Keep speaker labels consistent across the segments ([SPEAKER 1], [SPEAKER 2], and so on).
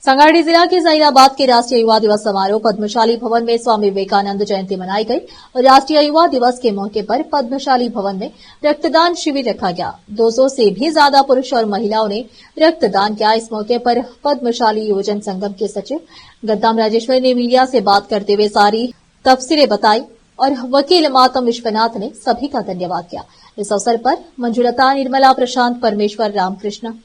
[SPEAKER 1] संगारेड्डी जिला के जहीराबाद के राष्ट्रीय युवा दिवस समारोह पद्मशाली भवन में स्वामी विवेकानंद जयंती मनाई गई। राष्ट्रीय युवा दिवस के मौके पर पद्मशाली भवन में रक्तदान शिविर रखा गया। 200 से भी ज्यादा पुरुष और महिलाओं ने रक्तदान किया। इस मौके पर पद्मशाली योजन संगम के सचिव गद्दाम राजेश्वर ने मीडिया से बात करते हुए सारी तफसीरें बताई और वकील मातम विश्वनाथ ने सभी का धन्यवाद किया। इस अवसर पर मंजुलता, निर्मला, प्रशांत, परमेश्वर, रामकृष्ण,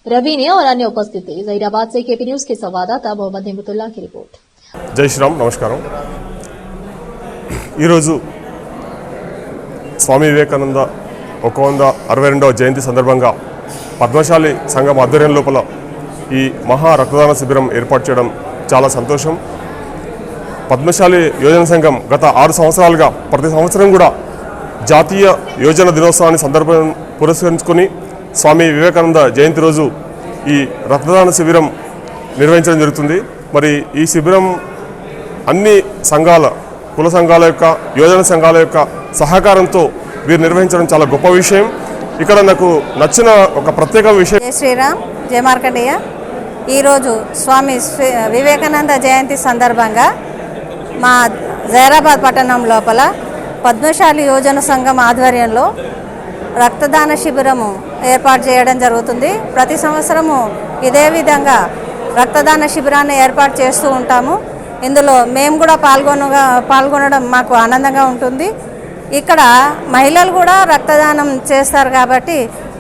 [SPEAKER 1] रवि ने और अन्य उपस्थित थे। जहीराबाद से केपी न्यूज के संवाददाता मोहम्मद हिम्मतुल्लाह की रिपोर्ट।
[SPEAKER 2] जय श्रीराम, नमस्कार। स्वामी विवेकानंद 162వ జయంతి సందర్భంగా పద్మశాలి సంఘం ఆధ్వర్యం లోపల ఈ మహా రక్తదాన శిబిరం ఏర్పాటు చేయడం చాలా సంతోషం। పద్మశాలి యోజన సంఘం గత 6 సంవత్సరాలుగా ప్రతి సంవత్సరం కూడా జాతీయ యోజన దినోత్సవాన్ని సందర్భం పురస్కరించుకొని స్వామి వివేకానంద జయంతి రోజు ఈ రక్తదాన శిబిరం నిర్వహించడం జరుగుతుంది। మరి ఈ శిబిరం అన్ని సంఘాల, కుల సంఘాల యొక్క, యోజన సంఘాల యొక్క సహకారంతో వీరు నిర్వహించడం చాలా గొప్ప విషయం। ఇక్కడ నాకు నచ్చిన ఒక ప్రత్యేక విషయం,
[SPEAKER 3] జై శ్రీరామ్, జయ మార్కండేయ। ఈరోజు స్వామి వివేకానంద జయంతి సందర్భంగా మా జహీరాబాద్ పట్టణం లోపల పద్మశాలి యోజన సంఘం ఆధ్వర్యంలో రక్తదాన శిబిరము ఏర్పాటు చేయడం జరుగుతుంది। ప్రతి సంవత్సరము ఇదే విధంగా రక్తదాన శిబిరాన్ని ఏర్పాటు చేస్తూ ఉంటాము। ఇందులో మేము కూడా పాల్గొనడం మాకు ఆనందంగా ఉంటుంది। ఇక్కడ మహిళలు కూడా రక్తదానం చేస్తారు కాబట్టి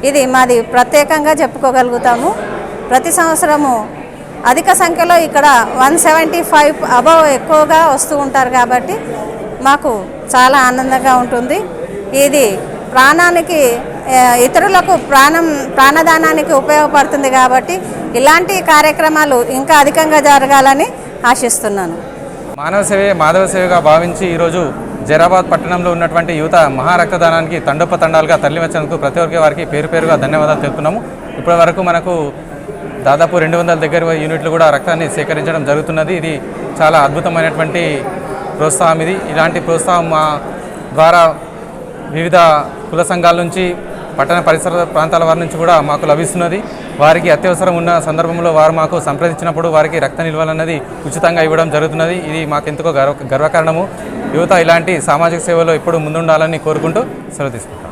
[SPEAKER 3] ఇది మాది ప్రత్యేకంగా చెప్పుకోగలుగుతాము। ప్రతి సంవత్సరము అధిక సంఖ్యలో ఇక్కడ 175 అబవ్ ఎక్కువగా వస్తూ ఉంటారు కాబట్టి మాకు చాలా ఆనందంగా ఉంటుంది। ఇది ప్రాణానికి, ఇతరులకు ప్రాణదానానికి ఉపయోగపడుతుంది కాబట్టి ఇలాంటి కార్యక్రమాలు ఇంకా అధికంగా జరగాలని ఆశిస్తున్నాను।
[SPEAKER 4] మానవ సేవే మాధవ సేవగా భావించి ఈరోజు జహీరాబాద్ పట్టణంలో ఉన్నటువంటి యువత మహారక్తదానానికి తండోపతండాలుగా తరలివచ్చినందుకు ప్రతి ఒక్కరికి వారికి పేరు పేరుగా ధన్యవాదాలు తెలుపుతున్నాము। ఇప్పటి వరకు మనకు దాదాపు 200 దగ్గర యూనిట్లు కూడా రక్తాన్ని సేకరించడం జరుగుతున్నది। ఇది చాలా అద్భుతమైనటువంటి ప్రోత్సాహం। ఇలాంటి ప్రోత్సాహం మా ద్వారా వివిధ కుల సంఘాల నుంచి, పట్టణ పరిసర ప్రాంతాల వారి నుంచి కూడా మాకు లభిస్తున్నది। వారికి అత్యవసరం ఉన్న సందర్భంలో వారు మాకు సంప్రదించినప్పుడు వారికి రక్త నిల్వలన్నది ఉచితంగా ఇవ్వడం జరుగుతున్నది। ఇది మాకెందుకో గర్వకారణము। యువత ఇలాంటి సామాజిక సేవలో ఎప్పుడు ముందుండాలని కోరుకుంటూ సెలవు తీసుకుంటాం।